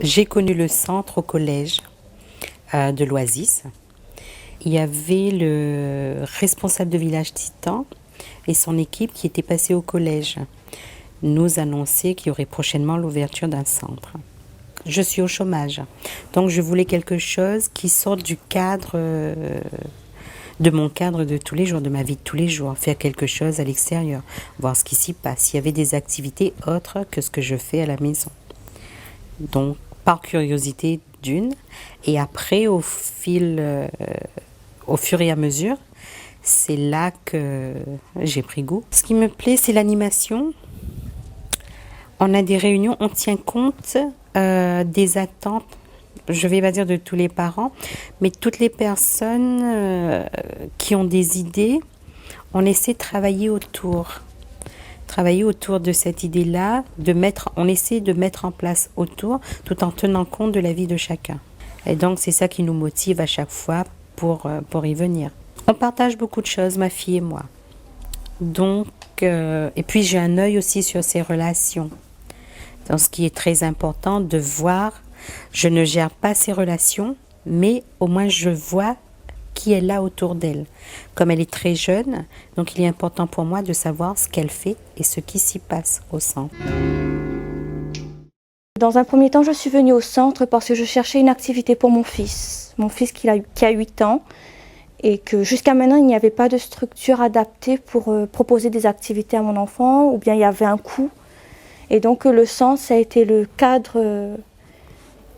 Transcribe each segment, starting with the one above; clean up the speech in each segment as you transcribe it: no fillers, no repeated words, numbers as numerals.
J'ai connu le centre au collège de l'Oasis. Il y avait le responsable de village Titan et son équipe qui étaient passés au collège nous annoncer qu'il y aurait prochainement l'ouverture d'un centre. Je suis au chômage, donc je voulais quelque chose qui sorte du cadre, de mon cadre de tous les jours, de ma vie de tous les jours, faire quelque chose à l'extérieur, voir ce qui s'y passe, s'il y avait des activités autres que ce que je fais à la maison. Donc, par curiosité d'une, et après, au fur et à mesure, c'est là que j'ai pris goût. Ce qui me plaît, c'est l'animation. On a des réunions, on tient compte des attentes, je vais pas dire de tous les parents, mais toutes les personnes qui ont des idées, on essaie de travailler autour. Travailler autour de cette idée-là, on essaie de mettre en place autour, tout en tenant compte de la vie de chacun. Et donc, c'est ça qui nous motive à chaque fois pour y venir. On partage beaucoup de choses, ma fille et moi. Donc, et puis j'ai un œil aussi sur ces relations. Donc, ce qui est très important de voir, je ne gère pas ces relations, mais au moins je vois qui est là autour d'elle. Comme elle est très jeune, donc il est important pour moi de savoir ce qu'elle fait et ce qui s'y passe au centre. Dans un premier temps, je suis venue au centre parce que je cherchais une activité pour mon fils qui a 8 ans, et que jusqu'à maintenant, il n'y avait pas de structure adaptée pour proposer des activités à mon enfant, ou bien il y avait un coût. Et donc le centre, ça a été le cadre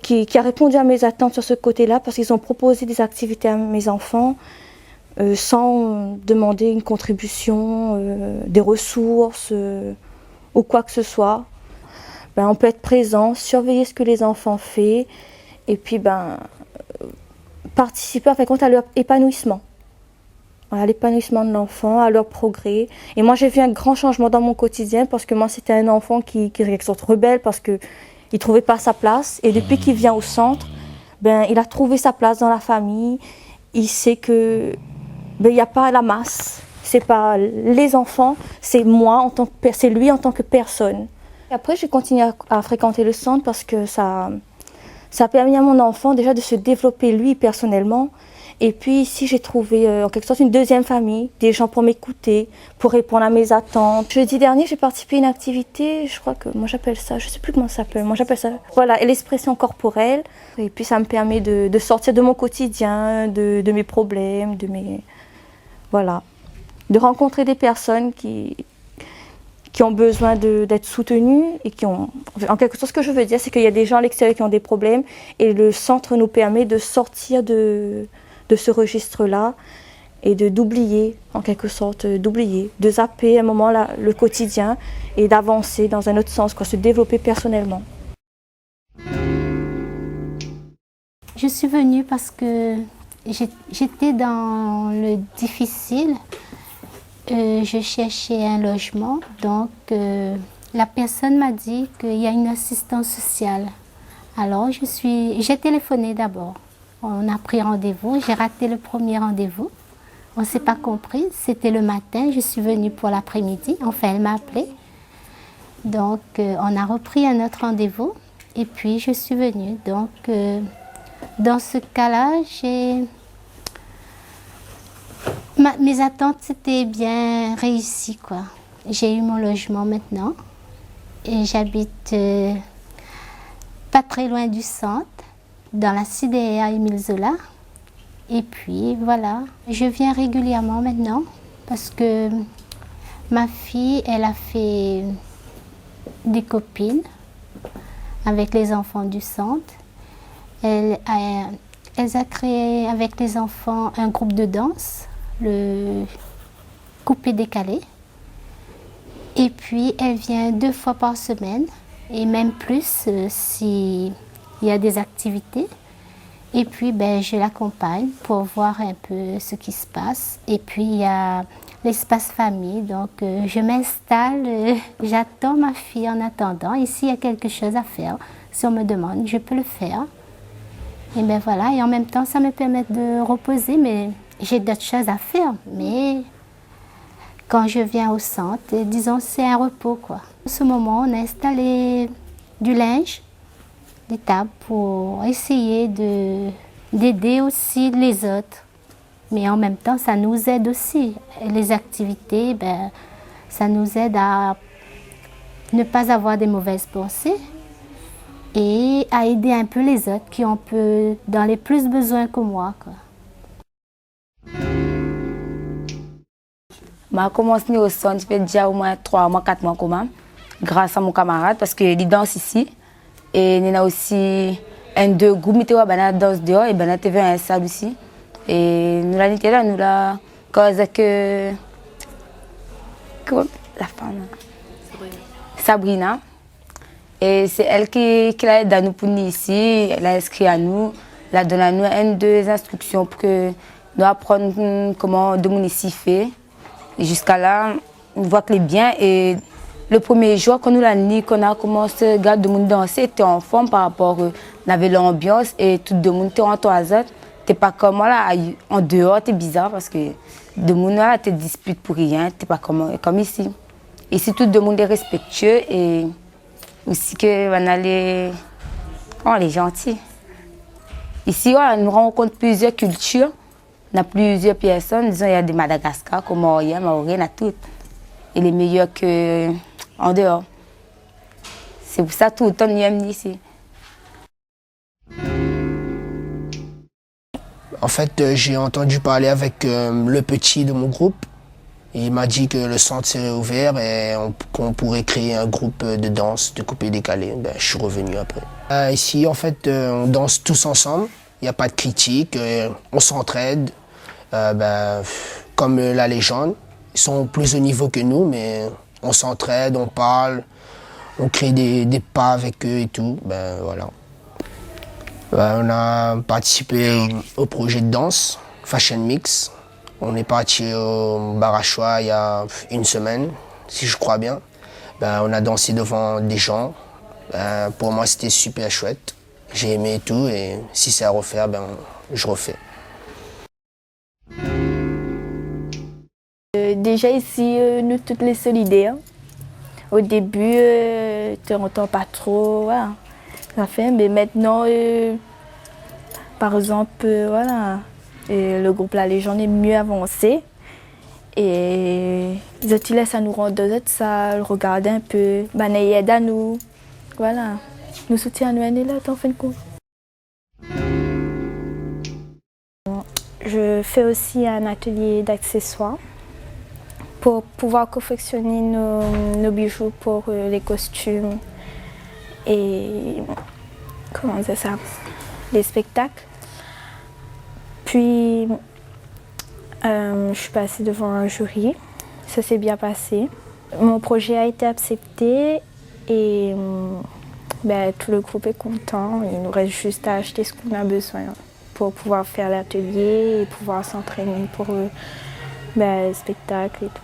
qui a répondu à mes attentes sur ce côté-là, parce qu'ils ont proposé des activités à mes enfants sans demander une contribution, des ressources ou quoi que ce soit. On peut être présent, surveiller ce que les enfants font, et puis participer en fin de compte à leur épanouissement. À l'épanouissement de l'enfant, à leur progrès. Et moi, j'ai vu un grand changement dans mon quotidien, parce que moi, c'était un enfant qui était quelque sorte rebelle, parce qu'il ne trouvait pas sa place. Et depuis qu'il vient au centre, il a trouvé sa place dans la famille. Il sait que il n'y a pas la masse. C'est pas les enfants, c'est moi, c'est lui en tant que personne. Et après, j'ai continué à fréquenter le centre parce que ça a permis à mon enfant déjà de se développer lui personnellement. Et puis ici, j'ai trouvé en quelque sorte une deuxième famille, des gens pour m'écouter, pour répondre à mes attentes. Jeudi dernier, j'ai participé à une activité, je crois que moi j'appelle ça, je sais plus comment ça s'appelle, moi j'appelle ça, voilà, l'expression corporelle. Et puis ça me permet de sortir de mon quotidien, de mes problèmes, voilà, de rencontrer des personnes qui ont besoin d'être soutenues et en quelque sorte, ce que je veux dire, c'est qu'il y a des gens à l'extérieur qui ont des problèmes, et le centre nous permet de sortir de ce registre-là et d'oublier, en quelque sorte, de zapper un moment le quotidien et d'avancer dans un autre sens, se développer personnellement. Je suis venue parce que j'étais dans le difficile. Je cherchais un logement, donc la personne m'a dit qu'il y a une assistance sociale. Alors j'ai téléphoné d'abord. On a pris rendez-vous, j'ai raté le premier rendez-vous. On ne s'est pas compris, c'était le matin, je suis venue pour l'après-midi. Enfin, elle m'a appelé. Donc on a repris un autre rendez-vous et puis je suis venue. Donc dans ce cas-là, mes attentes c'était bien réussies, quoi. J'ai eu mon logement maintenant et j'habite pas très loin du centre, dans la CDR Émile Zola. Et puis voilà, je viens régulièrement maintenant parce que ma fille, elle a fait des copines avec les enfants du centre. Elle a créé avec les enfants un groupe de danse, le coupé-décalé. Et puis elle vient 2 fois par semaine, et même plus s'il y a des activités. Et puis je l'accompagne pour voir un peu ce qui se passe. Et puis il y a l'espace famille, donc je m'installe, j'attends ma fille en attendant. Et s'il y a quelque chose à faire, si on me demande, je peux le faire. Et voilà, et en même temps ça me permet de reposer, mais j'ai d'autres choses à faire. Mais quand je viens au centre, disons c'est un repos, quoi. En ce moment, on a installé du linge d'étapes pour essayer d'aider aussi les autres. Mais en même temps, ça nous aide aussi. Et les activités, ben, ça nous aide à ne pas avoir des mauvaises pensées et à aider un peu les autres qui ont un peu dans les plus besoins que moi, quoi. Je commencé au centre, ça fait déjà au moins 3 mois, 4 mois comment, grâce à mon camarade, parce qu'il danse ici. Et il y a aussi un deux groupes qui dansent dehors, et ben TV un salle aussi. Et nous l'avons là, nous l'avons cause que la femme Sabrina. Et c'est elle qui l'a aidé à nous pour nous ici, elle a inscrit à nous, elle a donné à nous deux instructions pour que nous apprenions comment de mon ici fait. Et jusqu'à là, on voit que les bien. Et le premier jour, quand nous l'avons qu'on a commencé à garder de monde danser, était en forme par rapport à l'ambiance et tout le monde était en toisette. T'es pas comme moi là, en dehors, t'es bizarre parce que de monde là, te dispute pour rien, t'es pas comme ici. Ici, tout le monde est respectueux et aussi que on allait, on est gentil. Ici, on nous rencontre plusieurs cultures, on a plusieurs personnes. Disons, il y a des Madagascar, comme Maorien, on a toutes. Et les meilleurs qu'en dehors. C'est pour ça que tout le temps nous aime ici. En fait, j'ai entendu parler avec le petit de mon groupe. Il m'a dit que le centre serait ouvert et qu'on pourrait créer un groupe de danse, de coupé décalé. Ben, je suis revenu après. Ici, en fait, on danse tous ensemble. Il n'y a pas de critique. On s'entraide. Comme la légende. Ils sont plus au niveau que nous, mais on s'entraide, on parle. On crée des pas avec eux et tout. Ben, voilà. On a participé au projet de danse, Fashion Mix. On est parti au Barachois il y a une semaine, si je crois bien. Ben, on a dansé devant des gens. Ben, pour moi, c'était super chouette. J'ai aimé tout et si c'est à refaire, ben, je refais. Déjà ici, nous toutes les solidaires. Au début, tu n'entends pas trop, voilà. Mais maintenant, par exemple, voilà, le groupe La Légende est mieux avancé. Et les autres, ils laissent à nous rendre dans notre salle, regarder un peu, ils aident à nous. Voilà, nous soutiennent, nous aident là, en fin de compte. Je fais aussi un atelier d'accessoires pour pouvoir confectionner nos bijoux pour les costumes et comment dire ça, les spectacles. Puis je suis passée devant un jury, ça s'est bien passé. Mon projet a été accepté et tout le groupe est content. Il nous reste juste à acheter ce qu'on a besoin pour pouvoir faire l'atelier et pouvoir s'entraîner pour le spectacle et tout.